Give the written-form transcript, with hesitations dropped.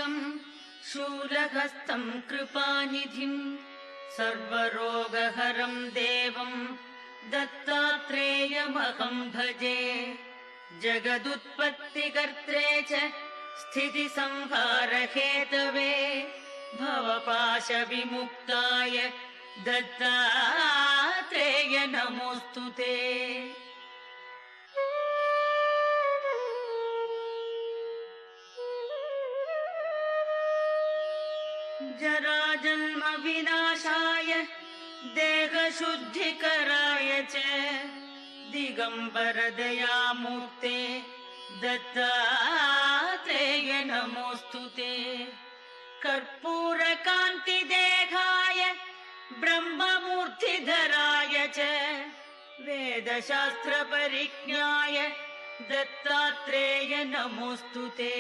शूलपाणिग्रन्थिकान्तकम् शूलहस्तम् कृपानिधिम् सर्वरोगहरम् देवम् दत्तात्रेयमहम् भजे। जगदुत्पत्तिकर्त्रे च स्थितिसंहारहेतवे भवपाशविमुक्ताय दत्तात्रेय नमोऽस्तु ते। जराजन्म विनाशाय देहशुद्धिकराय च दिगम्बर दयामूर्ते दत्तात्रेय नमोऽस्तु ते। कर्पूरकान्तिदेहाय ब्रह्ममूर्तिधराय च वेदशास्त्रपरिज्ञाय दत्तात्रेय नमोऽस्तु ते।